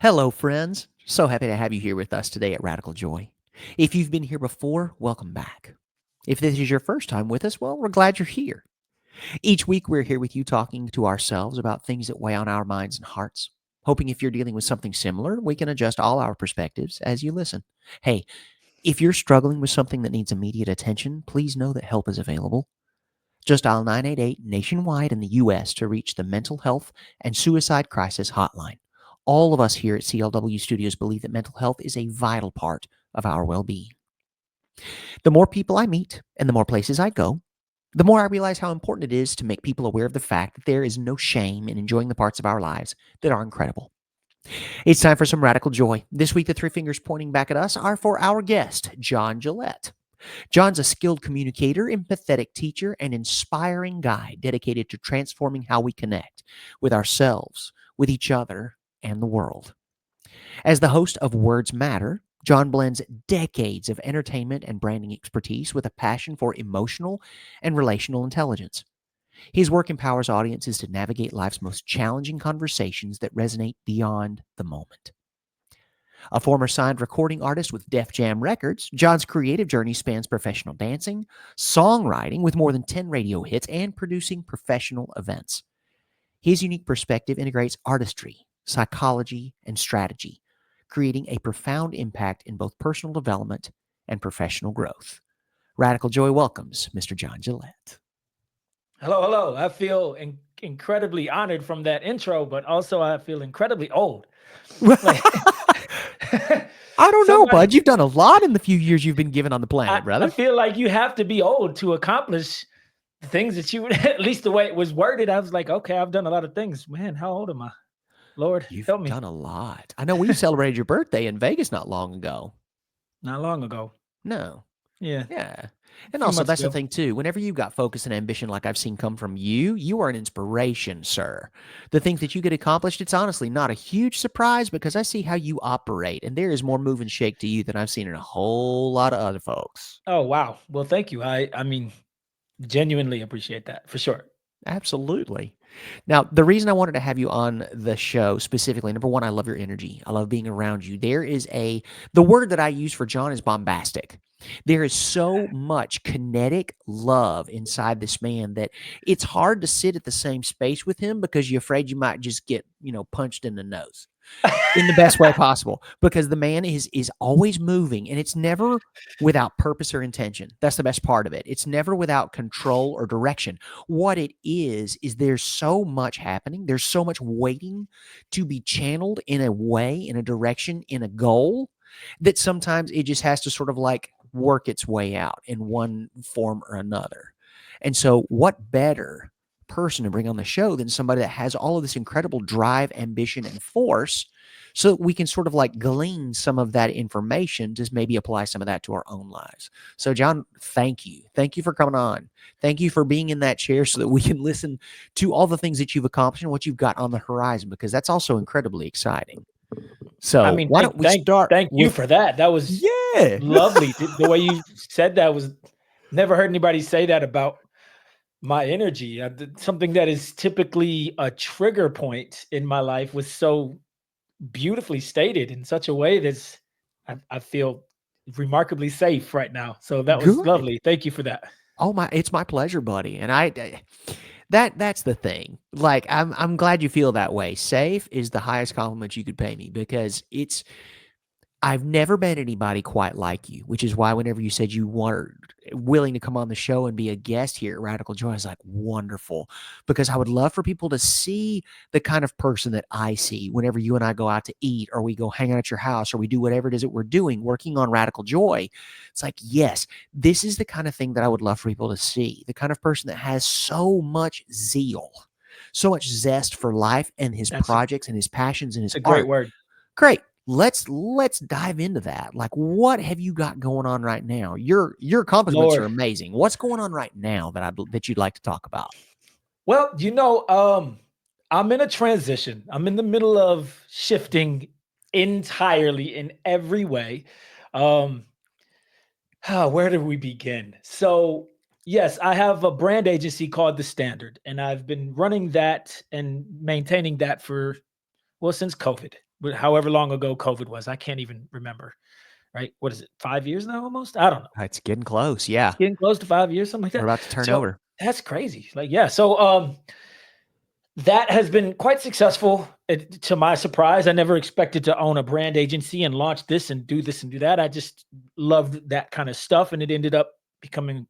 Hello, friends. So happy to have you here with us today at Radical Joy. If you've been here before, welcome back. If this is your first time with us, well, we're glad you're here. Each week, we're here with you talking to ourselves about things that weigh on our minds and hearts. Hoping if you're dealing with something similar, we can adjust all our perspectives as you listen. Hey, if you're struggling with something that needs immediate attention, please know that help is available. Just dial 988 nationwide in the U.S. to reach the Mental Health and Suicide Crisis Hotline. All of us here at CLW Studios believe that mental health is a vital part of our well being. The more people I meet and the more places I go, the more I realize how important it is to make people aware of the fact that there is no shame in enjoying the parts of our lives that are incredible. It's time for some radical joy. This week, the three fingers pointing back at us are for our guest, John Gillette. John's a skilled communicator, empathetic teacher, and inspiring guide dedicated to transforming how we connect with ourselves, with each other, and the world. As the host of Words Matter, John blends decades of entertainment and branding expertise with a passion for emotional and relational intelligence. His work empowers audiences to navigate life's most challenging conversations that resonate beyond the moment. A former signed recording artist with Def Jam Records, John's creative journey spans professional dancing, songwriting with more than 10 radio hits, and producing professional events. His unique perspective integrates artistry, psychology, and strategy, creating a profound impact in both personal development and professional growth. Radical Joy welcomes Mr. John Gillette. Hello, hello. I feel incredibly honored from that intro, but also I feel incredibly old. Like I don't know, somebody, bud. You've done a lot in the few years you've been given on the I, planet, I brother. feel like you have to be old to accomplish the things that you, at least the way it was worded. I was like, okay, I've done a lot of things. Man, how old am I? Lord, You've help me. done a lot. I know we celebrated your birthday in Vegas not long ago. Not long ago. No. Yeah, Yeah. a And few also, months that's the ago. thing, too. Whenever you've got focus and ambition like I've seen come from you, you are an inspiration, sir. The things that you get accomplished, it's honestly not a huge surprise because I see how you operate, and there is more move and shake to you than I've seen in a whole lot of other folks. Oh, wow. Well, thank you. I mean, genuinely appreciate that for sure. Absolutely. Now, the reason I wanted to have you on the show specifically, number one, I love your energy. I love being around you. The word that I use for John is bombastic. There is so much kinetic love inside this man that it's hard to sit at the same space with him because you're afraid you might just get, punched in the nose in the best way possible because the man is always moving and it's never without purpose or intention. That's the best part of it. It's never without control or direction. What it is there's so much happening. There's so much waiting to be channeled in a way, in a direction, in a goal that sometimes it just has to sort of like work its way out in one form or another. And so what better person to bring on the show than somebody that has all of this incredible drive, ambition, and force so that we can sort of like glean some of that information to maybe apply some of that to our own lives. So, John, thank you. Thank you for coming on. Thank you for being in that chair so that we can listen to all the things that you've accomplished and what you've got on the horizon, because that's also incredibly exciting. I So, mean, why don't we start thank you with, for that. That was yeah. lovely. The way you said that was never heard anybody say that about my energy. Something that is typically a trigger point in my life was so beautifully stated in such a way that's I feel remarkably safe right now. So that was Good. lovely. Thank you for that. Oh my, it's my pleasure, buddy. And that's the thing. Like I'm glad you feel that way. Safe is the highest compliment you could pay me because I've never met anybody quite like you, which is why whenever you said you were willing to come on the show and be a guest here at Radical Joy, I was like, wonderful. Because I would love for people to see the kind of person that I see whenever you and I go out to eat or we go hang out at your house or we do whatever it is that we're doing, working on Radical Joy. It's like, yes, this is the kind of thing that I would love for people to see. The kind of person that has so much zeal, so much zest for life and his That's a projects and his passions and his great art. word. Great. Let's dive into that. Like, what have you got going on right now? Your accomplishments are Lord. amazing. What's going on right now that you'd like to talk about? Well, I'm in a transition. I'm in the middle of shifting entirely in every way. Um, where do we begin? So, yes, I have a brand agency called The Standard, and I've been running that and maintaining that for, well, since COVID. however long ago COVID was. I can't even remember. Right? What is it? 5 years now, almost? I don't know. It's getting close. Yeah. It's getting close to 5 years, something like We're that. about to turn So over. that's crazy. Like, yeah. So that has been quite successful. To my surprise, I never expected to own a brand agency and launch this and do this and do that. I just loved that kind of stuff, and it ended up becoming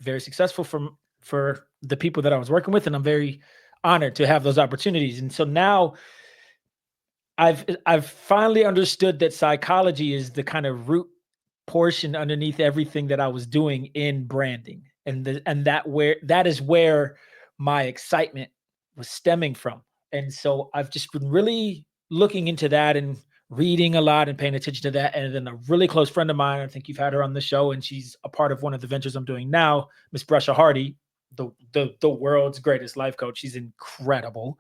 very successful for the people that I was working with, and I'm very honored to have those opportunities. And so now I've finally understood that psychology is the kind of root portion underneath everything that I was doing in branding, and that is where my excitement was stemming from. And so I've just been really looking into that and reading a lot and paying attention to that. And then a really close friend of mine, I think you've had her on the show, and she's a part of one of the ventures I'm doing now, Miss Brescia Hardy, the world's greatest life coach. She's incredible.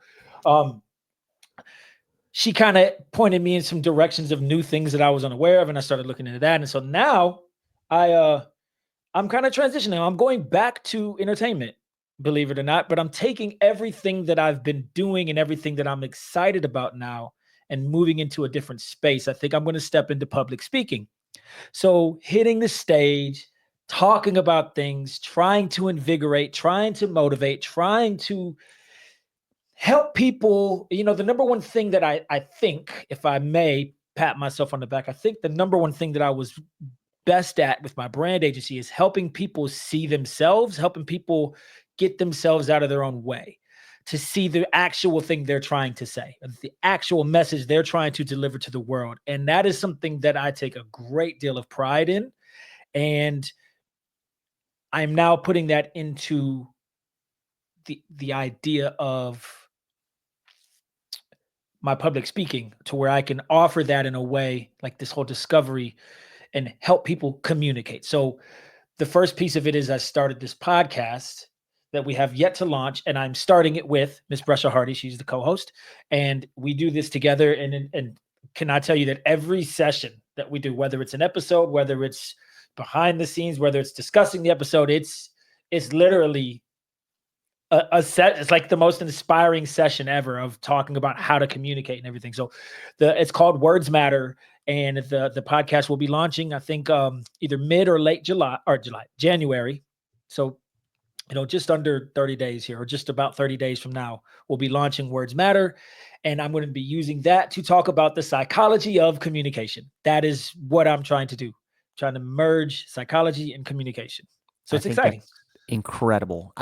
She kind of pointed me in some directions of new things that I was unaware of, and I started looking into that. And so now I'm kind of transitioning. I'm going back to entertainment, believe it or not, but I'm taking everything that I've been doing and everything that I'm excited about now and moving into a different space. I think I'm going to step into public speaking. So hitting the stage, talking about things, trying to invigorate, trying to motivate, trying to help people. The number one thing that I think, if I may pat myself on the back, I think the number one thing that I was best at with my brand agency is helping people see themselves, helping people get themselves out of their own way, to see the actual thing they're trying to say, the actual message they're trying to deliver to the world. And that is something that I take a great deal of pride in. And I'm now putting that into the idea of my public speaking, to where I can offer that in a way like this whole discovery and help people communicate. So the first piece of it is I started this podcast that we have yet to launch, and I'm starting it with Miss Brescia Hardy. She's the co-host, and we do this together. And can I tell you that every session that we do, whether it's an episode, whether it's behind the scenes, whether it's discussing the episode, it's literally a set. It's like the most inspiring session ever of talking about how to communicate and everything. So it's called Words Matter, and the podcast will be launching, I think, either mid or late January. So just under 30 days here, or just about 30 days from now, we'll be launching Words Matter. And I'm going to be using that to talk about the psychology of communication. That is what I'm trying to do, trying to merge psychology and communication. So it's exciting. Incredible.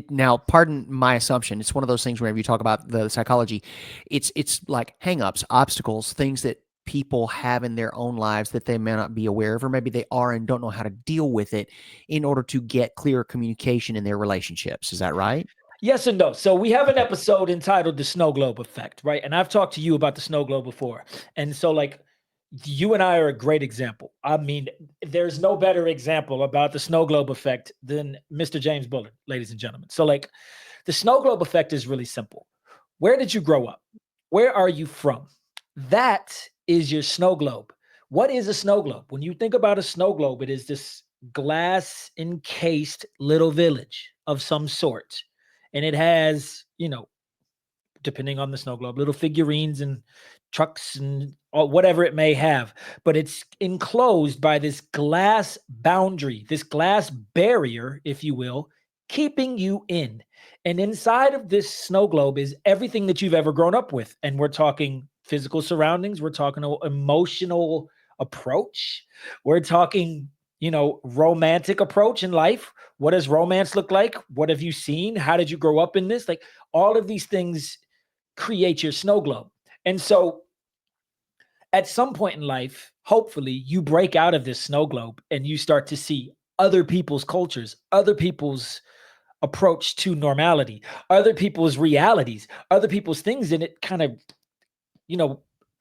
Now, pardon my assumption. It's one of those things whenever you talk about the psychology, it's like hangups, obstacles, things that people have in their own lives that they may not be aware of, or maybe they are and don't know how to deal with it in order to get clearer communication in their relationships. Is that right? Yes and no. So we have an episode entitled The Snow Globe Effect, right? And I've talked to you about the snow globe before. And so, like, you and I are a great example. I mean, there's no better example about the snow globe effect than Mr. James Bullard, ladies and gentlemen. So, like, the snow globe effect is really simple. Where did you grow up? Where are you from? That is your snow globe. What is a snow globe? When you think about a snow globe, it is this glass encased little village of some sort. And it has, depending on the snow globe, little figurines and trucks and whatever it may have. But it's enclosed by this glass boundary, this glass barrier, if you will, keeping you in. And inside of this snow globe is everything that you've ever grown up with. And we're talking physical surroundings. We're talking emotional approach. We're talking, romantic approach in life. What does romance look like? What have you seen? How did you grow up in this? Like, all of these things create your snow globe. And so at some point in life, hopefully you break out of this snow globe and you start to see other people's cultures, other people's approach to normality, other people's realities, other people's things. And it kind of,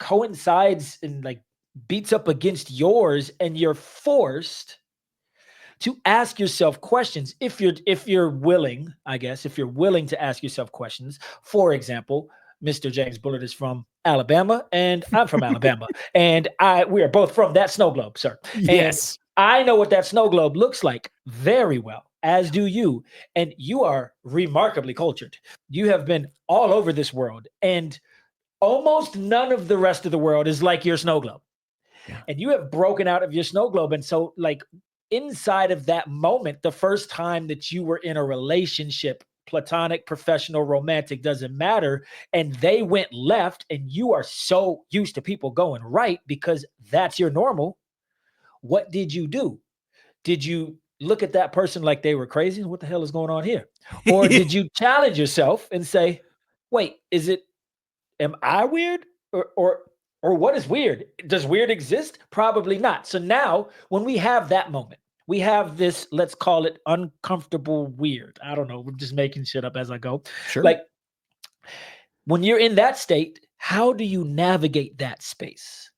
coincides and like beats up against yours, and you're forced to ask yourself questions if you're willing, I guess, if you're willing to ask yourself questions. For example, Mr. James Bullard is from Alabama, and I'm from Alabama, and we are both from that snow globe, sir. Yes. And I know what that snow globe looks like very well, as do you. And you are remarkably cultured. You have been all over this world, and almost none of the rest of the world is like your snow globe. Yeah. And you have broken out of your snow globe. And so, like, inside of that moment, the first time that you were in a relationship, platonic, professional, romantic, doesn't matter, and they went left, and you are so used to people going right because that's your normal. What did you do? Did you look at that person like they were crazy? What the hell is going on here? Or did you challenge yourself and say, wait, am I weird? Or what is weird? Does weird exist? Probably not. So now when we have that moment, we have this, let's call it uncomfortable weird. I don't know. I'm just making shit up as I go. Sure. Like, when you're in that state, how do you navigate that space?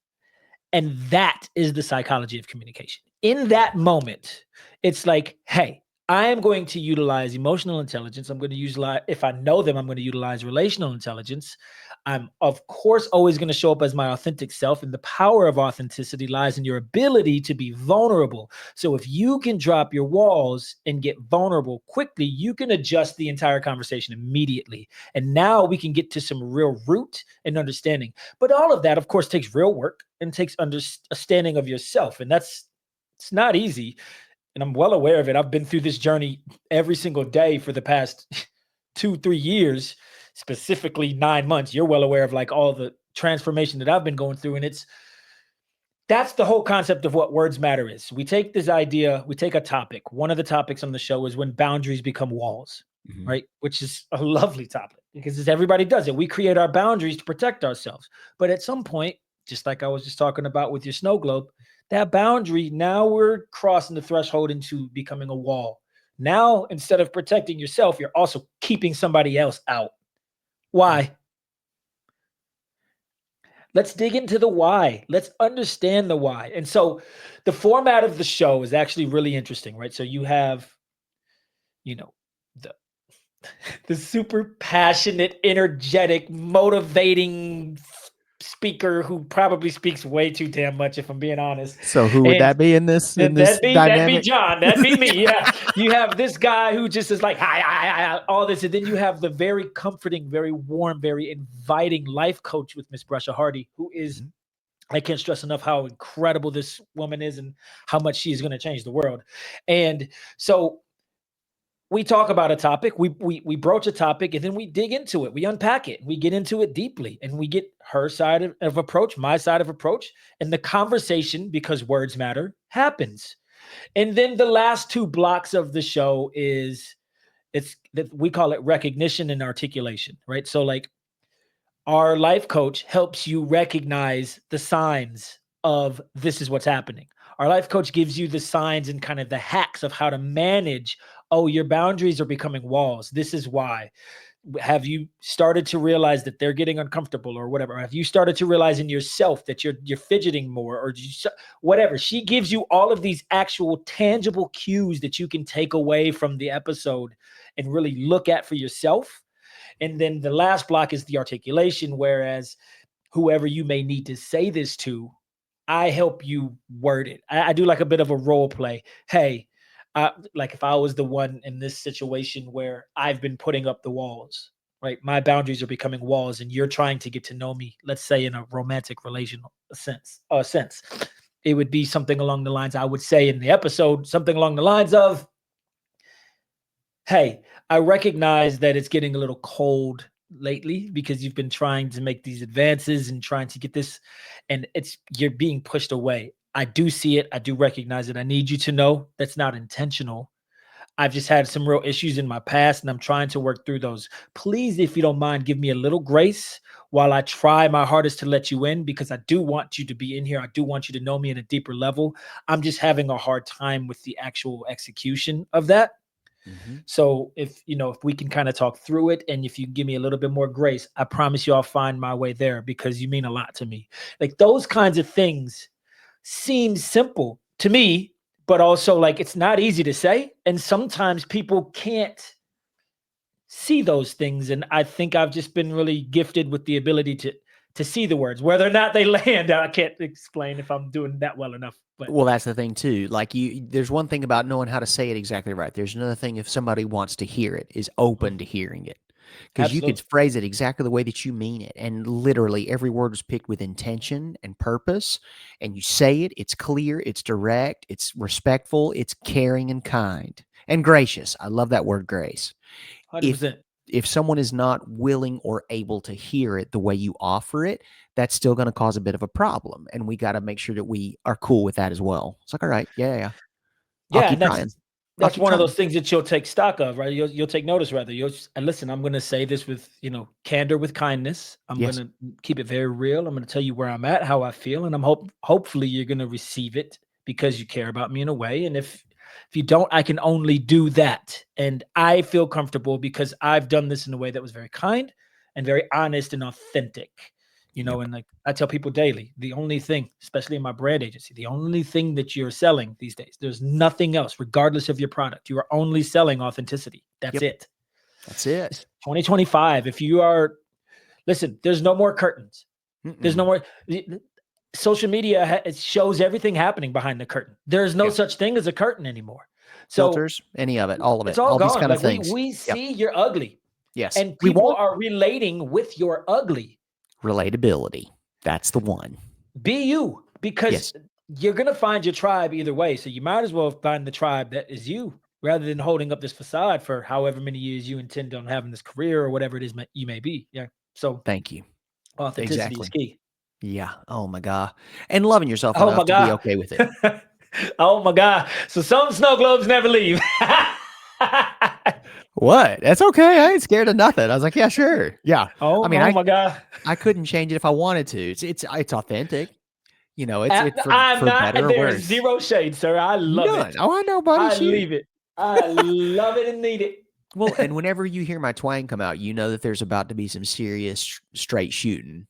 And that is the psychology of communication. In that moment, it's like, hey, I am going to utilize emotional intelligence. I'm going to utilize, if I know them, I'm going to utilize relational intelligence. I'm, of course, always going to show up as my authentic self. And the power of authenticity lies in your ability to be vulnerable. So if you can drop your walls and get vulnerable quickly, you can adjust the entire conversation immediately. And now we can get to some real root and understanding. But all of that, of course, takes real work and takes understanding of yourself. And it's not easy. And I'm well aware of it. I've been through this journey every single day for the past 2-3 years, specifically 9 months. You're well aware of like all the transformation that I've been going through. And that's the whole concept of what words matter is. We take this idea, we take a topic. One of the topics on the show is when boundaries become walls, right? Which is a lovely topic because everybody does it. We create our boundaries to protect ourselves. But at some point, just like I was just talking about with your snow globe, that boundary, now we're crossing the threshold into becoming a wall. Now, instead of protecting yourself, you're also keeping somebody else out. Why? Let's dig into the why. Let's understand the why. And so the format of the show is actually really interesting, right? So you have, the the super passionate, energetic, motivating speaker who probably speaks way too damn much, if I'm being honest. So who would And that be in this that'd be dynamic? John. That'd be me. Yeah. You have this guy who just is like, hi, all this. And then you have the very comforting, very warm, very inviting life coach with Miss Brusha Hardy, who is, I can't stress enough how incredible this woman is and how much she is going to change the world. And so we talk about a topic, we broach a topic, and then we dig into it. We unpack it. We get into it deeply, and we get her side of approach, my side of approach, and the conversation, because words matter, happens. And then the last two blocks of the show is it's that we call it recognition and articulation, right? So like our life coach helps you recognize the signs of this is what's happening. Our life coach gives you the signs and kind of the hacks of how to manage. Oh, your boundaries are becoming walls. This is why. Have you started to realize that they're getting uncomfortable or whatever? Have you started to realize in yourself that you're fidgeting more or whatever? She gives you all of these actual tangible cues that you can take away from the episode and really look at for yourself. And then the last block is the articulation, whereas whoever you may need to say this to, I help you word it. I do like a bit of a role play. Hey, like if I was the one in this situation where I've been putting up the walls, right? My boundaries are becoming walls, and you're trying to get to know me. Let's say in a romantic relational sense, it would be something along the lines. I would say in the episode something along the lines of, hey, I recognize that it's getting a little cold lately because you've been trying to make these advances and trying to get this, and you're being pushed away. I do see it. I do recognize it. I need you to know that's not intentional. I've just had some real issues in my past and I'm trying to work through those. Please, if you don't mind, give me a little grace while I try my hardest to let you in because I do want you to be in here. I do want you to know me at a deeper level. I'm just having a hard time with the actual execution of that. So if we can kind of talk through it and if you give me a little bit more grace, I promise you I'll find my way there because you mean a lot to me. Like those kinds of things seem simple to me, but also like it's not easy to say. And sometimes people can't see those things. And I think I've just been really gifted with the ability to see the words, whether or not they land. I can't explain if I'm doing that well enough. But Well, that's the thing too. Like there's one thing about knowing how to say it exactly right. There's another thing if somebody wants to hear it, is open to hearing it. because you could Absolutely. phrase it exactly the way that you mean it. And literally every word was picked with intention and purpose. And you say it, it's clear, it's direct, it's respectful, it's caring and kind and gracious. I love that word grace. If 100%. if someone is not willing or able to hear it the way you offer it, that's still going to cause a bit of a problem. And we got to make sure that we are cool with that as well. It's like, all right, yeah, yeah. I'll Yeah, keep and trying. I'll that's keep one of trying. those things that you'll take stock of, right? You'll take notice rather. And listen, I'm going to say this with, candor with kindness. I'm going Yes. to keep it very real. I'm going to tell you where I'm at, how I feel, and hopefully you're going to receive it because you care about me in a way. And if you don't, I can only do that. And I feel comfortable because I've done this in a way that was very kind and very honest and authentic. Yep. And like I tell people daily, the only thing, especially in my brand agency, the only thing that you're selling these days, there's nothing else, regardless of your product. You are only selling authenticity. That's Yep. it. That's It's it. 2025. If you are, listen, there's no more curtains. There's no Mm-mm. more. Social media it shows everything happening behind the curtain. There's no Yeah. such thing as a curtain anymore. So Filters, any of it, all of it's it, all all these gone. kind of Like we things. we Yep. see you're ugly, Yes. and We people want are relating with your ugly. relatability. That's the one. Be you, because Yes. you're gonna find your tribe either way. So you might as well find the tribe that is you, rather than holding up this facade for however many years you intend on having this career or whatever it is you may be. Yeah. So Thank you. authenticity is Exactly. key. Yeah. Oh my God. And loving yourself Oh enough my to be god. okay with it. Oh my god. So some snow globes never leave. What? That's okay. I ain't scared of nothing. I was like, yeah, sure. Yeah. I mean, Oh my god. I couldn't change it if I wanted to. It's authentic. It's I'm for not. better or There's worse. zero shade, sir. I love None. it. Oh, I know, buddy. I Shoot. leave it. I love it and need it. Well, and whenever you hear my twang come out, you know that there's about to be some serious straight shooting.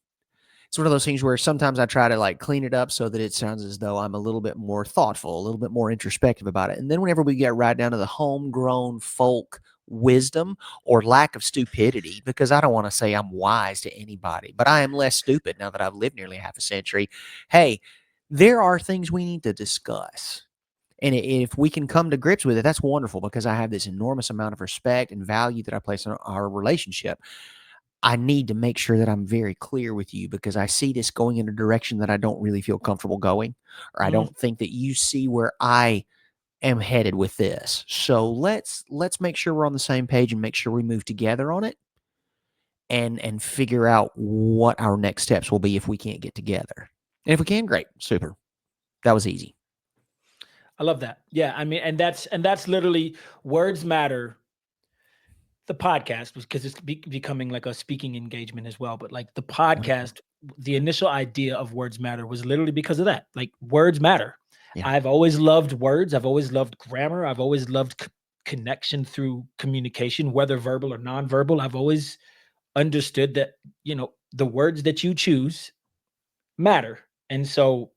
It's one of those things where sometimes I try to like clean it up so that it sounds as though I'm a little bit more thoughtful, a little bit more introspective about it. And then whenever we get right down to the homegrown folk wisdom or lack of stupidity, because I don't want to say I'm wise to anybody, but I am less stupid now that I've lived nearly half a century. Hey, there are things we need to discuss. And if we can come to grips with it, that's wonderful because I have this enormous amount of respect and value that I place on our relationship. I need to make sure that I'm very clear with you because I see this going in a direction that I don't really feel comfortable going, or I Mm. don't think that you see where I am headed with this. So let's make sure we're on the same page and make sure we move together on it and figure out what our next steps will be if we can't get together. And if we can, great, super. That was easy. I love that. Yeah, I mean, and that's literally words matter. The podcast, because it's becoming like a speaking engagement as well. But like the Okay. podcast, the initial idea of words matter was literally because of that. Like words matter. Yeah. I've always loved words. I've always loved grammar. I've always loved connection through communication, whether verbal or nonverbal. I've always understood that the words that you choose matter, and so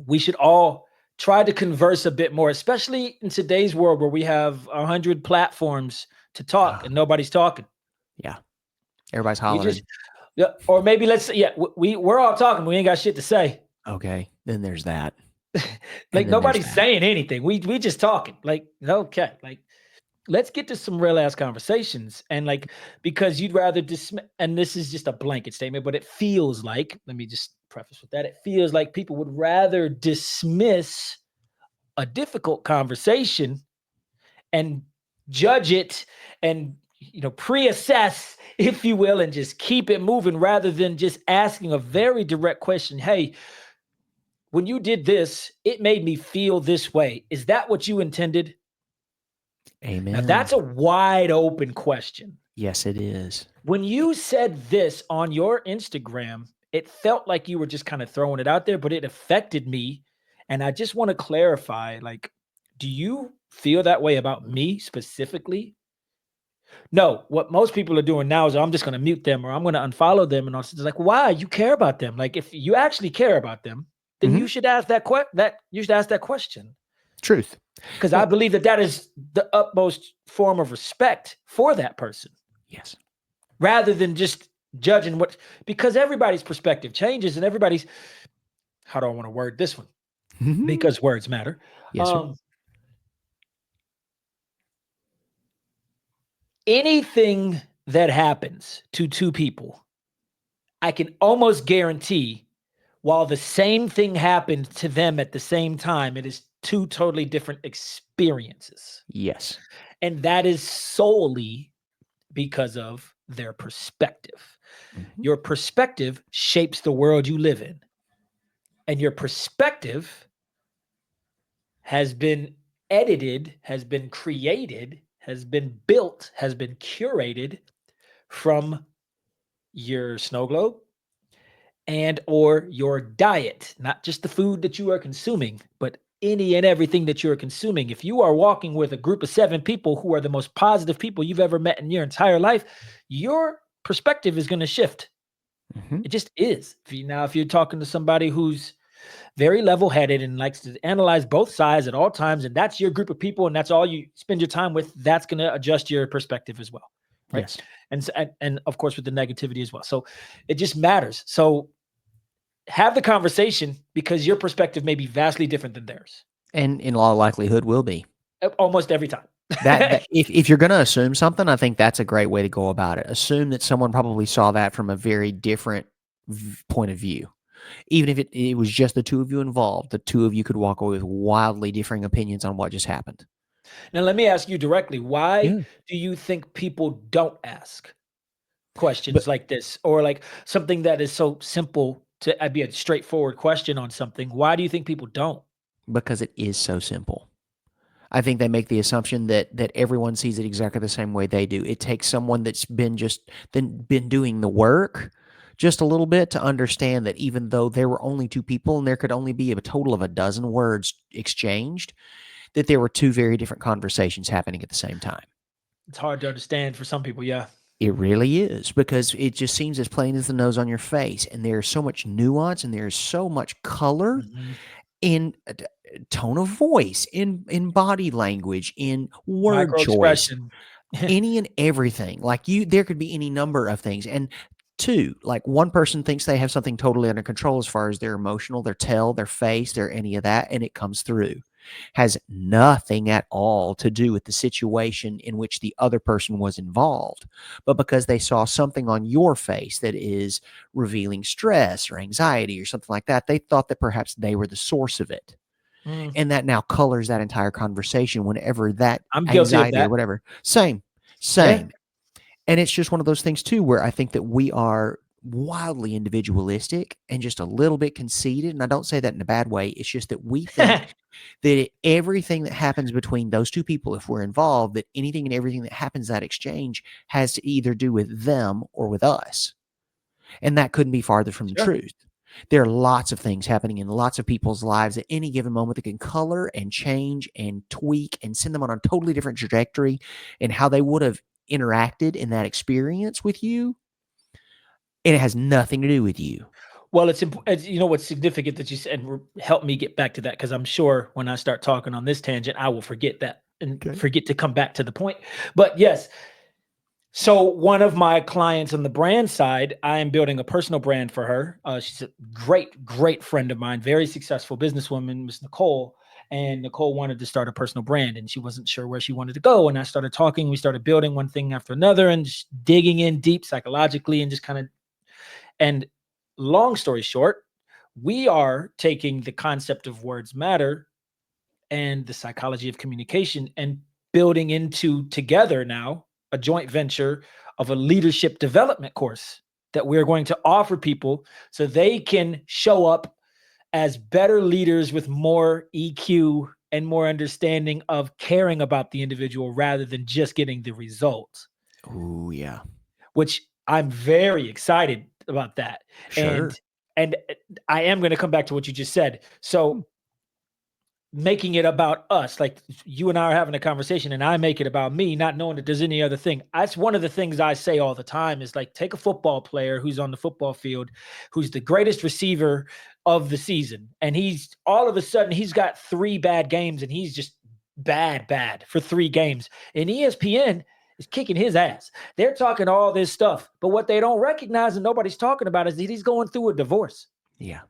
we should all try to converse a bit more, especially in today's world where we have 100 platforms to talk Ah, and nobody's talking. yeah. Everybody's We just, hollering. yeah, or maybe let's say, yeah, we're all talking, but we ain't got shit to say. Okay. Then there's that. And Like then there's nobody's that. saying anything. We just talking. Like, okay, like let's get to some real ass conversations. And like, because you'd rather dismiss, and this is just a blanket statement, but it feels like, let me just preface with that. It feels like people would rather dismiss a difficult conversation and judge it and pre-assess, if you will, and just keep it moving rather than just asking a very direct question. Hey, when you did this, it made me feel this way. Is that what you intended? Now Amen. that's a wide open question. Yes, it is. When you said this on your Instagram, it felt like you were just kind of throwing it out there, but it affected me. And I just want to clarify, like, do you feel that way about me specifically? No, what most people are doing now is I'm just going to mute them or I'm going to unfollow them. And it's like, why? You care about them. Like, if you actually care about them, then Mhm. you should ask that question. Truth. Because I Well, believe that is the utmost form of respect for that person, yes. rather than just judging because everybody's perspective changes and everybody's, how do I want to word this one? Mhm. Because words matter. Yes, sir. Um, anything that happens to two people, I can almost guarantee while the same thing happened to them at the same time, it is two totally different experiences. Yes. And that is solely because of their perspective. Mhm. Your perspective shapes the world you live in. And your perspective has been edited, has been created, has been built, has been curated from your snow globe and or your diet, not just the food that you are consuming, but any and everything that you're consuming. If you are walking with a group of 7 people who are the most positive people you've ever met in your entire life, your perspective is going to shift. Mhm. It just is. If you're talking to somebody who's very level-headed and likes to analyze both sides at all times, and that's your group of people, and that's all you spend your time with, that's going to adjust your perspective as well, right? Yes. And of course with the negativity as well. So it just matters. So have the conversation because your perspective may be vastly different than theirs. And in all likelihood will be. Almost every time. That if you're gonna assume something, I think that's a great way to go about it. Assume that someone probably saw that from a very different point of view. Even if it was just the two of you involved, the two of you could walk away with wildly differing opinions on what just happened. Now, let me ask you directly, why Yeah. do you think people don't ask But questions like this, or like something that is so simple to be a straightforward question on something? Why do you think people don't? because it is so simple. I think they make the assumption that everyone sees it exactly the same way they do. It takes someone that's been doing the work just a little bit to understand that even though there were only two people and there could only be a total of a dozen words exchanged, that there were two very different conversations happening at the same time. It's hard to understand for some people. Yeah. It really is because it just seems as plain as the nose on your face, and there's so much nuance and there's so much color Mhm. in tone of voice, in body language, in word Micro choice, expression. any and everything. Like there could be any number of things. And two, like one person thinks they have something totally under control as far as their emotional, their tell, their face, their any of that, and it comes through. Has nothing at all to do with the situation in which the other person was involved, but because they saw something on your face that is revealing stress or anxiety or something like that, they thought that perhaps they were the source of it. Mm, And that now colors that entire conversation whenever that I'm guilty of anxiety or that. whatever. Same, Yeah. same. And it's just one of those things too where I think that we are wildly individualistic and just a little bit conceited. And I don't say that in a bad way. It's just that we think that everything that happens between those two people, if we're involved, that anything and everything that happens that exchange has to either do with them or with us. And that couldn't be farther from the Sure. truth. There are lots of things happening in lots of people's lives at any given moment that can color and change and tweak and send them on a totally different trajectory and how they would have interacted in that experience with you. And it has nothing to do with you. Well, you know what's significant that you said, and help me get back to that because I'm sure when I start talking on this tangent, I will forget that and Okay. forget to come back to the point. But yes, so one of my clients on the brand side, I am building a personal brand for her. She's a great, great friend of mine, very successful businesswoman, Miss Nicole. And Nicole wanted to start a personal brand, and she wasn't sure where she wanted to go. And I started talking. We started building one thing after another, and just digging in deep psychologically, and just kind of. And long story short, we are taking the concept of words matter and the psychology of communication and building into together now a joint venture of a leadership development course that we're going to offer people so they can show up as better leaders with more EQ and more understanding of caring about the individual rather than just getting the results, Oh, yeah. which I'm very excited about that. And Sure. and I am going to come back to what you just said. So making it about us, like you and I are having a conversation and I make it about me, not knowing that there's any other thing. That's one of the things I say all the time is like, take a football player who's on the football field, who's the greatest receiver of the season. And he's all of a sudden, he's got 3 bad games and he's just bad for 3 games. And ESPN is kicking his ass. They're talking all this stuff. But what they don't recognize and nobody's talking about is that he's going through a divorce. Yeah.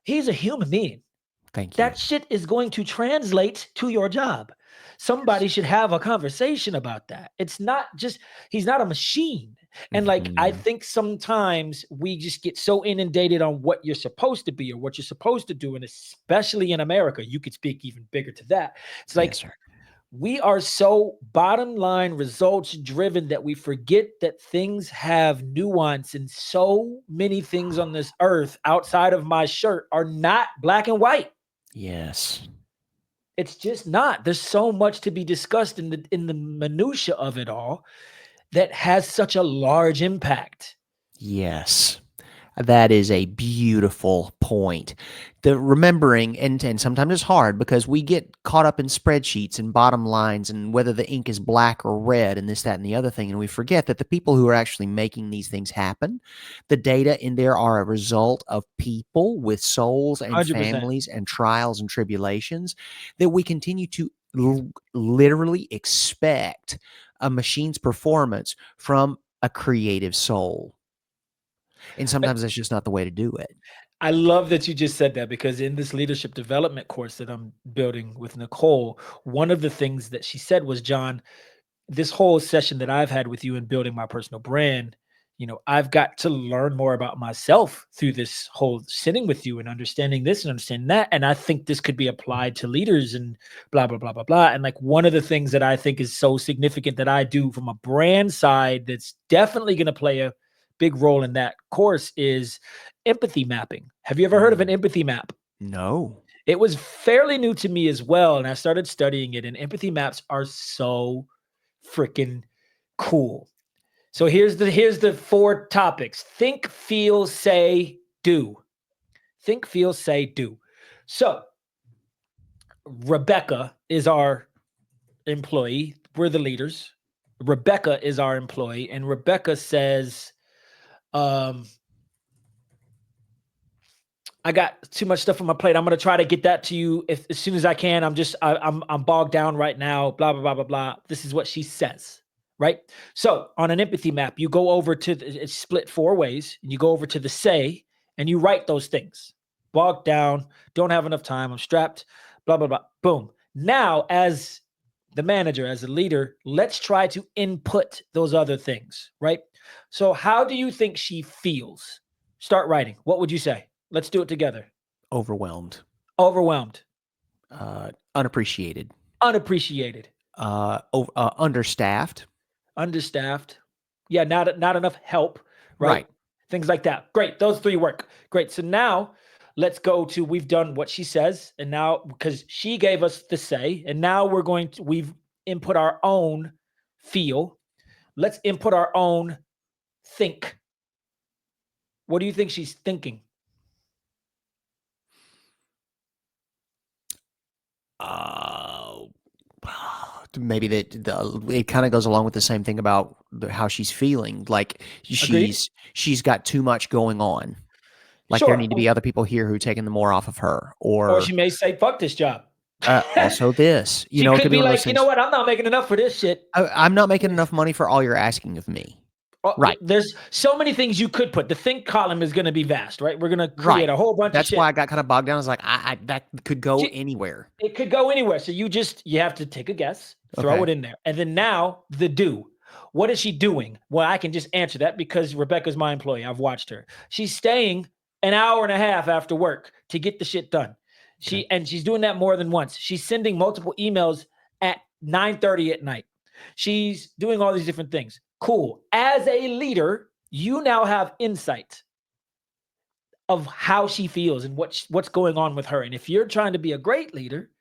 He's a human being. Thank you. That shit is going to translate to your job. Somebody should have a conversation about that. It's not just, he's not a machine. And like, I Mhm. think sometimes we just get so inundated on what you're supposed to be or what you're supposed to do. And especially in America, you could speak even bigger to that. It's Yes, like, sir. we are so bottom line results driven that we forget that things have nuance, and so many things on this earth outside of my shirt are not black and white. Yes. It's just not. There's so much to be discussed in the minutia of it all that has such a large impact. Yes. That is a beautiful point. The remembering, and sometimes it's hard because we get caught up in spreadsheets and bottom lines and whether the ink is black or red and this, that, and the other thing. And we forget that the people who are actually making these things happen, the data in there are a result of people with souls and 100%. families and trials and tribulations that we continue to literally expect a machine's performance from a creative soul. And sometimes that's just not the way to do it. I love that you just said that, because in this leadership development course that I'm building with Nicole, one of the things that she said was, John, this whole session that I've had with you in building my personal brand, I've got to learn more about myself through this whole sitting with you and understanding this and understanding that. And I think this could be applied to leaders and blah, blah, blah, blah, blah. And like, one of the things that I think is so significant that I do from a brand side that's definitely going to play a big role in that course is empathy mapping. Have you ever heard of an empathy map? No. It was fairly new to me as well. And I started studying it, and empathy maps are so freaking cool. So here's the four topics: think, feel, say, do. Think, feel, say, do. So Rebecca is our employee. We're the leaders. Rebecca is our employee, and Rebecca says, I got too much stuff on my plate. I'm gonna try to get that to you as soon as I can. I'm bogged down right now. Blah blah blah blah blah. This is what she says, right? So on an empathy map, you go over to it's split four ways, and you go over to the say, and you write those things. Bogged down, don't have enough time. I'm strapped. Blah blah blah. Boom. Now, as the manager, as a leader, let's try to input those other things, right? So, how do you think she feels? Start writing. What would you say? Let's do it together. Overwhelmed, Overwhelmed, unappreciated, unappreciated, understaffed. understaffed. Yeah, not enough help, right? Right. Things like that. Great. Those three work. Great. So now let's go to, we've done what she says, and now because she gave us the say, and now we've input our own feel. Let's input our own think. What do you think she's thinking? Uh, maybe it kind of goes along with the same thing about how she's feeling. Like Agreed? she's got too much going on. Like there Sure. need to be other people here who are taking the more off of her, Or or she may say, fuck this job. also this. She It could could be be one of those like, you know things. what? I'm not making enough for this shit. I'm not making enough money for all you're asking of me. Right. There's so many things you could put. The think column is going to be vast, right? We're going to create Right. a whole bunch of That's why shit. I got kind of bogged down. I was like, I that could go She- anywhere. It could go anywhere. So you have to take a guess, throw Okay. it in there. And then now the do. What is she doing? Well, I can just answer that because Rebecca's my employee. I've watched her. She's staying an hour and a half after work to get the shit done. Okay. She's doing that more than once. She's sending multiple emails at 9:30 at night. She's doing all these different things. Cool. As a leader, you now have insight of how she feels and what's going on with her. And if you're trying to be a great leader,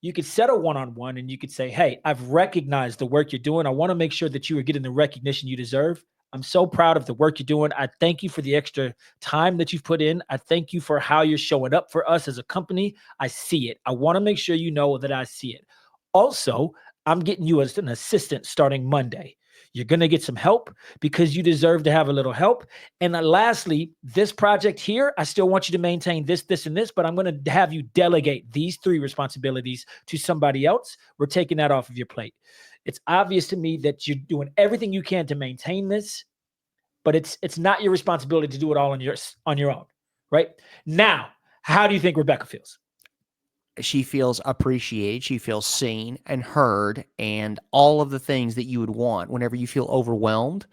you could set a one-on-one and you could say, hey, I've recognized the work you're doing. I want to make sure that you are getting the recognition you deserve. I'm so proud of the work you're doing. I thank you for the extra time that you've put in. I thank you for how you're showing up for us as a company. I see it. I want to make sure you know that I see it. Also, I'm getting you as an assistant starting Monday. You're going to get some help because you deserve to have a little help. And lastly, this project here, I still want you to maintain this, this, and this, but I'm going to have you delegate these three responsibilities to somebody else. We're taking that off of your plate. It's obvious to me that you're doing everything you can to maintain this, but it's not your responsibility to do it all on your own, right? Now, how do you think Rebecca feels? She feels appreciated. She feels seen and heard, and all of the things that you would want whenever you feel overwhelmed.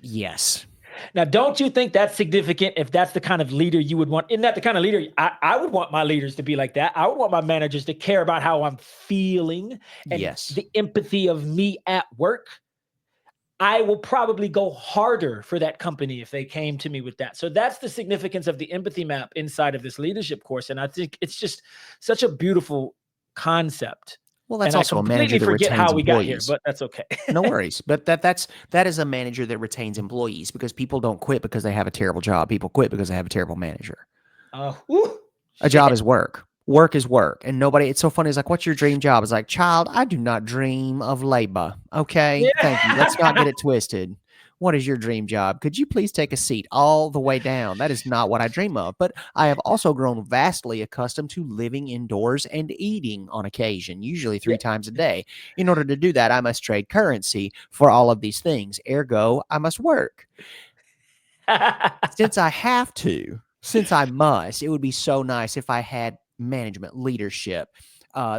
Yes. Now, don't you think that's significant if that's the kind of leader you would want? Isn't that the kind of leader I would want my leaders to be like that? I would want my managers to care about how I'm feeling and Yes. the empathy of me at work. I will probably go harder for that company if they came to me with that. So that's the significance of the empathy map inside of this leadership course. And I think it's just such a beautiful concept. Well, that's And I also a manager completely that forget retains how we got here, employees. but that's okay. No worries. But that is a manager that retains employees, because people don't quit because they have a terrible job. People quit because they have a terrible manager. A job Shit. is work. Work is work. And nobody, it's so funny. It's like, what's your dream job? It's like, child, I do not dream of labor. Okay. Thank you. Let's not Yeah. get it twisted. What is your dream job? Could you please take a seat all the way down? That is not what I dream of. But I have also grown vastly accustomed to living indoors and eating on occasion, usually Yeah. 3 times a day. In order to do that, I must trade currency for all of these things. Ergo, I must work. Since I have to, since I must, it would be so nice if I had management, leadership,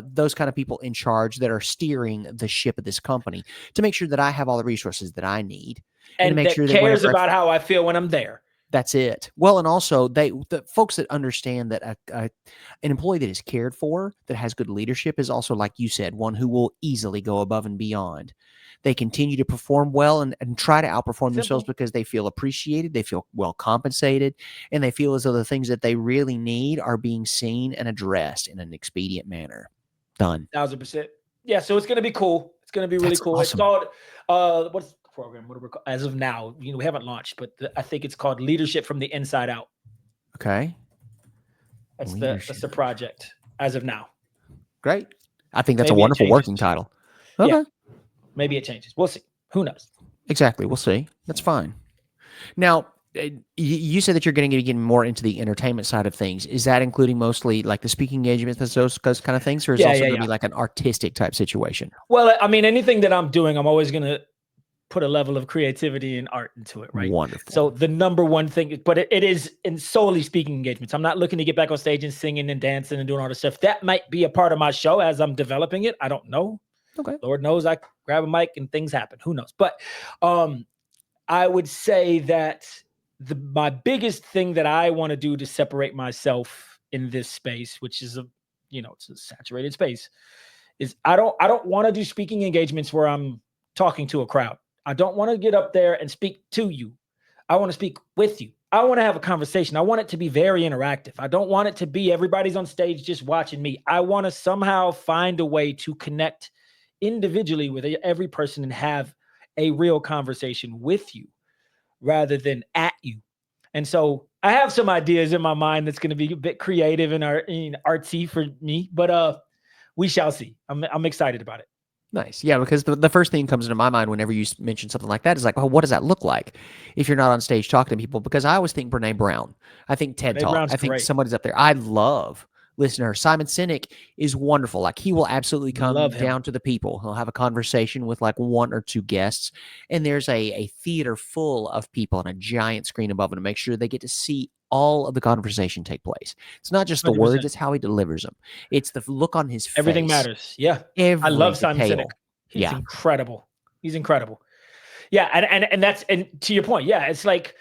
those kind of people in charge that are steering the ship of this company, to make sure that I have all the resources that I need, and to And make that sure that cares whenever about how I feel when I'm there. that's it. Well, and also the folks that understand that an employee that is cared for, that has good leadership, is also, like you said, one who will easily go above and beyond. They continue to perform well and try to outperform themselves Simple. because they feel appreciated, they feel well compensated, and they feel as though the things that they really need are being seen and addressed in an expedient manner. Done. 1,000%. Yeah, so it's gonna be cool. It's gonna be really That's cool. It's awesome. called what's the program? What are we as of now? We haven't launched, but I think it's called Leadership from the Inside Out. Okay. That's the Leadership. project as of now. Great. I think that's a Maybe it wonderful changes. working title. Yeah, Okay. maybe it changes. We'll see. Who knows? Exactly. We'll see. That's fine. Now, you said that you're going to get more into the entertainment side of things. Is that including mostly like the speaking engagements, those kind of things, or is it Yeah, also yeah, going to yeah. be like an artistic type situation? Well, I mean, anything that I'm doing, I'm always gonna put a level of creativity and art into it, right? Wonderful. So the number one thing, but it is in solely speaking engagements. I'm not looking to get back on stage and singing and dancing and doing all this stuff. That might be a part of my show as I'm developing it. I don't know. Okay. Lord knows I grab a mic and things happen. Who knows? But I would say that my biggest thing that I want to do to separate myself in this space, which is it's a saturated space, is I don't want to do speaking engagements where I'm talking to a crowd. I don't want to get up there and speak to you. I want to speak with you. I want to have a conversation. I want it to be very interactive. I don't want it to be everybody's on stage just watching me. I want to somehow find a way to connect individually with every person and have a real conversation with you rather than at you. And so I have some ideas in my mind that's going to be a bit creative and artsy for me, but we shall see. I'm excited about it. Nice. Yeah, because the first thing that comes into my mind whenever you mention something like that is like, well, what does that look like if you're not on stage talking to people? Because I always think Brene Brown. I think TED Brene Talk. Brown's I think great. somebody's up there. I love listening to her. Simon Sinek is wonderful. Like, he will absolutely come Love him. down to the people. He'll have a conversation with like one or two guests, and there's a theater full of people on a giant screen above him to make sure they get to see all of the conversation take place. It's not just the words, 100%. it's how he delivers them. It's the look on his Everything face. matters. Yeah. I Every love Simon Sinek. detail. He's Yeah. incredible. He's incredible. Yeah, and that's, and to your point, yeah, it's like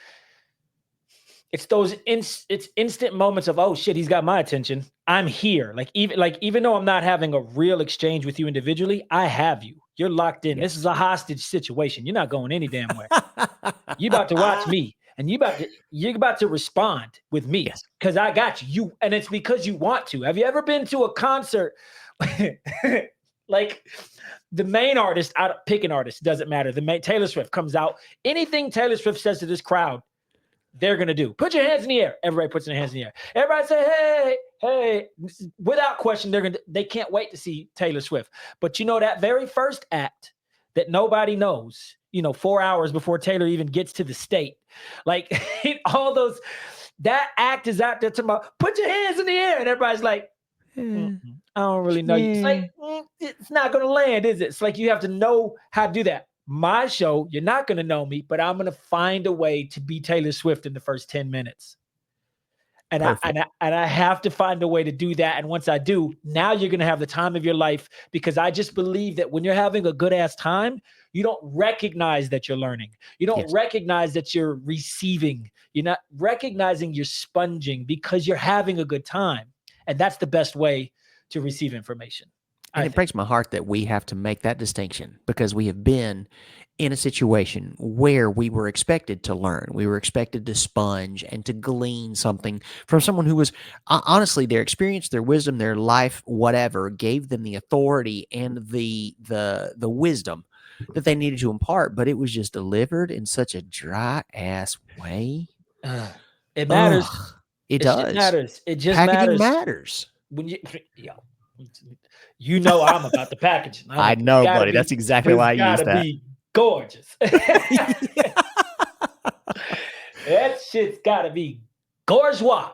it's those it's instant moments of, oh shit, he's got my attention. I'm here. Even though I'm not having a real exchange with you individually, I have you. You're locked in. This Yes. is a hostage situation. You're not going any damn way. You about to watch me, and you're about to respond with me Yes. because I got you. And it's because you want to. Have you ever been to a concert? Like the main artist, pick an artist, doesn't matter. Taylor Swift comes out. Anything Taylor Swift says to this crowd, they're gonna do. Put your hands in the air. Everybody puts their hands in the air. Everybody say, hey, hey. Without question, they can't wait to see Taylor Swift. But that very first act that nobody knows, 4 hours before Taylor even gets to the state, like all those, that act is out there tomorrow. Put your hands in the air, and everybody's like, I don't really know you. It's like, it's not going to land, is it? It's like you have to know how to do that. My show, you're not going to know me, but I'm going to find a way to be Taylor Swift in the first 10 minutes. And Perfect. I have to find a way to do that. And once I do, now you're gonna have the time of your life, because I just believe that when you're having a good ass time, you don't recognize that you're learning. You don't Yes. recognize that you're receiving. You're not recognizing you're sponging because you're having a good time. And that's the best way to receive information, And I it think. breaks my heart that we have to make that distinction because we have been in a situation where we were expected to learn. We were expected to sponge and to glean something from someone who was honestly their experience, their wisdom, their life, whatever, gave them the authority and the wisdom that they needed to impart, but it was just delivered in such a dry ass way. Uh, it matters. Ugh, it It shit does. matters. It just Packaging matters matters. when you, yo, you know, I'm about the packaging. I'm I like, know, buddy. That's exactly why I it's use gotta that. be gorgeous. That shit's gotta be gorgeois.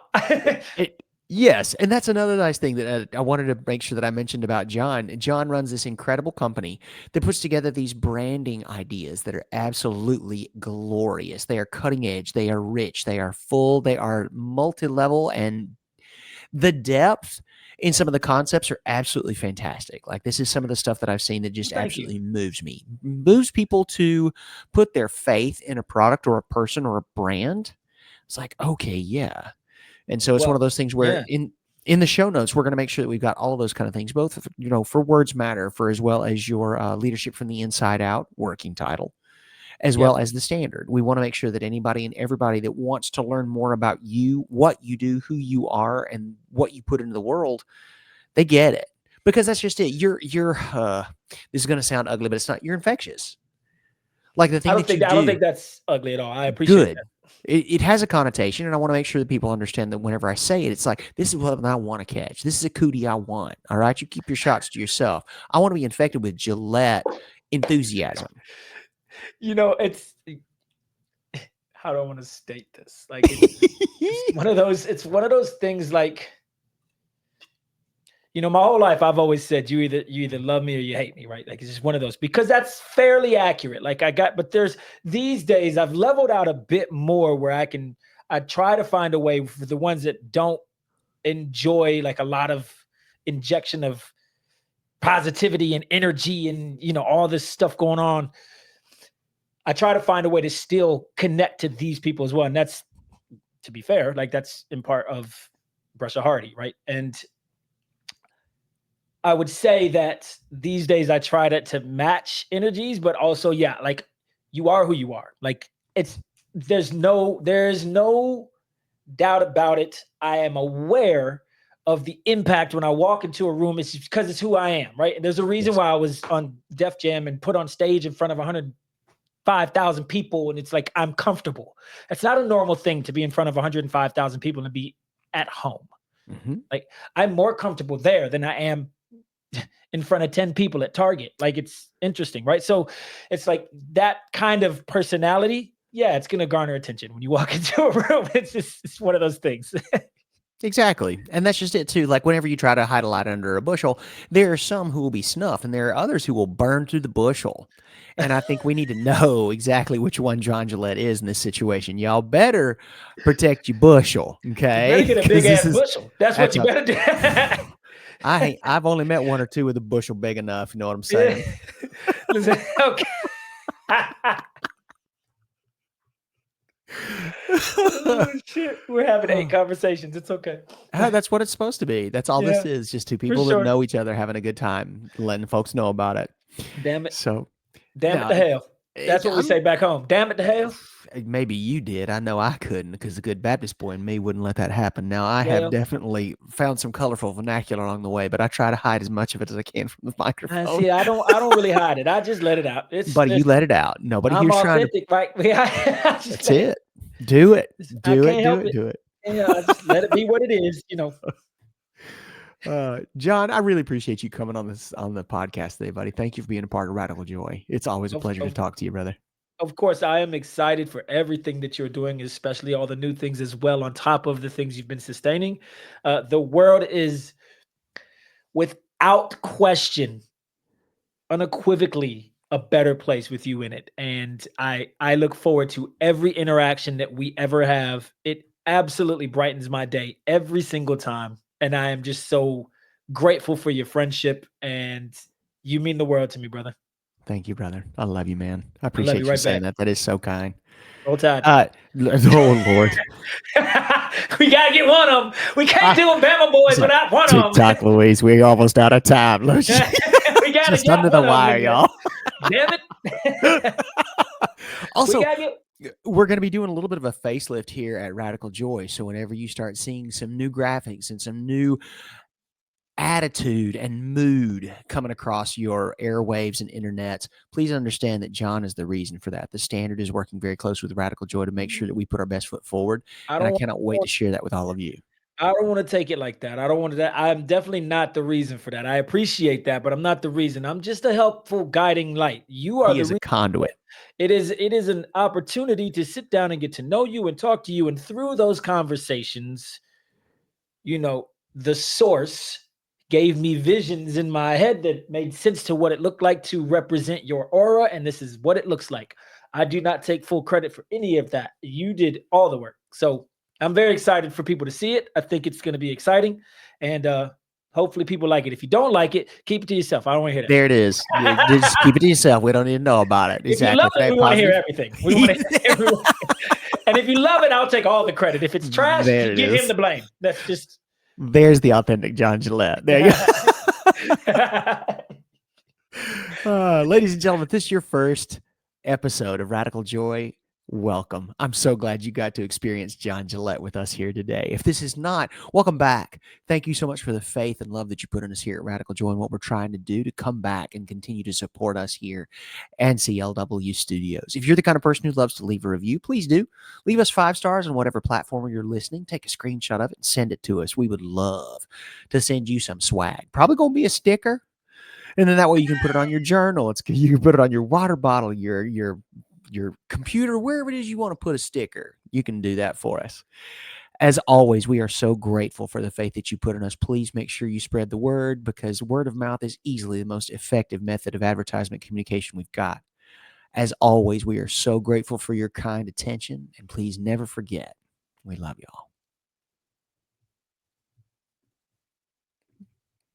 Yes, and that's another nice thing that I wanted to make sure that I mentioned about John. John runs this incredible company that puts together these branding ideas that are absolutely glorious. They are cutting edge, they are rich, they are full, they are multi-level, and the depth in some of the concepts are absolutely fantastic. Like this is some of the stuff that I've seen that just Thank you. absolutely moves me. Moves people to put their faith in a product or a person or a brand. It's like, okay, yeah. And so it's one of Well, those things where yeah, in the show notes, we're going to make sure that we've got all of those kind of things, both for Words Matter, for as well as your Leadership from the Inside Out working title, as yep, well as the standard. We want to make sure that anybody and everybody that wants to learn more about you, what you do, who you are, and what you put into the world, they get it, because that's just it. This is going to sound ugly, but it's not. You're infectious. Like the thing that you I don't do, think that's ugly at all. I appreciate good. that. It has a connotation, and I want to make sure that people understand that whenever I say it, it's like, this is what I want to catch. This is a cootie I want. All right. You keep your shots to yourself. I want to be infected with Gillette enthusiasm. It's, how do I want to state this? Like it's one of those things, like, my whole life I've always said you either love me or you hate me, right? Like it's just one of those, because that's fairly accurate. But there's these days I've leveled out a bit more where I try to find a way for the ones that don't enjoy like a lot of injection of positivity and energy and all this stuff going on. I try to find a way to still connect to these people as well. And that's, to be fair, like that's in part of Brescia Hardy, right? And I would say that these days I try to match energies, but also, yeah, like you are who you are. Like there's no doubt about it. I am aware of the impact when I walk into a room. It's because it's who I am, right? And there's a reason Yes. why I was on Def Jam and put on stage in front of 105,000 people, and it's like I'm comfortable. It's not a normal thing to be in front of 105,000 people and be at home. Mm-hmm. Like I'm more comfortable there than I am in front of 10 people at Target. Like it's interesting, right? So it's like that kind of personality. Yeah, it's going to garner attention when you walk into a room. It's one of those things. Exactly. And that's just it too. Like whenever you try to hide a light under a bushel, there are some who will be snuffed and there are others who will burn through the bushel. And I think we need to know exactly which one John Gillette is in this situation. Y'all better protect your bushel, You better okay? get a big Because this ass is bushel. That's what that's you a better do. I've only met one or two with a bushel big enough, you know what I'm Yeah. saying? Listen, okay. Oh shit. We're having 8 conversations. It's okay. That's what it's supposed to be. That's all this Yeah, is. Just two for people that sure. know each other having a good time, letting folks know about it. Damn it. So Damn it now to hell. That's what we I'm say back home. Damn it to hell. maybe you did. I know I couldn't because the good Baptist boy in me wouldn't let that happen. Now I have Well, definitely found some colorful vernacular along the way, but I try to hide as much of it as I can from the I microphone. see. I don't really hide it. I just let it out. It's Buddy, you listen. let it out. Nobody I'm here's trying to. authentic, right? I just That's it. Do it. I Do it. can't Do help it. it. Do it. Yeah, I just let it be what it is. John, I really appreciate you coming on the podcast today, buddy. Thank you for being a part of Radical Joy. It's always a Of, pleasure to of, talk to you, brother. of course, I am excited for everything that you're doing, especially all the new things as well, on top of the things you've been sustaining. The world is, without question, unequivocally a better place with you in it. And I look forward to every interaction that we ever have. It absolutely brightens my day every single time. And I am just so grateful for your friendship, and you mean the world to me, brother. Thank you, brother. I love you, man. I I love you appreciate you right saying back. that. That is so kind. Roll Tide. Uh, oh Lord, We gotta get one of them. We can't I, do them Bama boys it's like without one of TikTok, Louise. We almost out of time. them. We gotta Just get under the one of them wire, in there. y'all. Damn it. We Also, gotta get. we're going to be doing a little bit of a facelift here at Radical Joy. So whenever you start seeing some new graphics and some new attitude and mood coming across your airwaves and internets, please understand that John is the reason for that. The Standard is working very close with Radical Joy to make sure that we put our best foot forward, I and I don't. cannot wait to share that with all of you. I don't want to take it like that. I don't want to. I'm definitely not the reason for that. I appreciate that, but I'm not the reason. I'm just a helpful guiding light. You are He the is a reason. conduit. It is an opportunity to sit down and get to know you and talk to you, and through those conversations, the source gave me visions in my head that made sense to what it looked like to represent your aura, and this is what it looks like. I do not take full credit for any of that. You did all the work. So I'm very excited for people to see it. I think it's going to be exciting, and hopefully people like it. If you don't like it, keep it to yourself. I don't want to hear that There shit. it is. Yeah, just keep it to yourself. We don't need to know about it. If you love Exactly. it, Stay we want to hear positive. everything. We want to hear everyone. And if you love it, I'll take all the credit. If it's trash, There it give him is. the blame. That's just. There's the authentic John Gillette. There you go. Ladies and gentlemen, if this is your first episode of Radical Joy, welcome. I'm so glad you got to experience John Gillette with us here today. If this is not, welcome back. Thank you so much for the faith and love that you put in us here at Radical Joy and what we're trying to do to come back and continue to support us here and CLW Studios. If you're the kind of person who loves to leave a review, please do. Leave us 5 stars on whatever platform you're listening. Take a screenshot of it and send it to us. We would love to send you some swag. Probably going to be a sticker. And then that way you can put it on your journal. You can put it on your water bottle, your computer, wherever it is you want to put a sticker. You can do that for us. As always, we are so grateful for the faith that you put in us. Please make sure you spread the word, because word of mouth is easily the most effective method of advertisement communication we've got. As always, we are so grateful for your kind attention, and please never forget, we love y'all.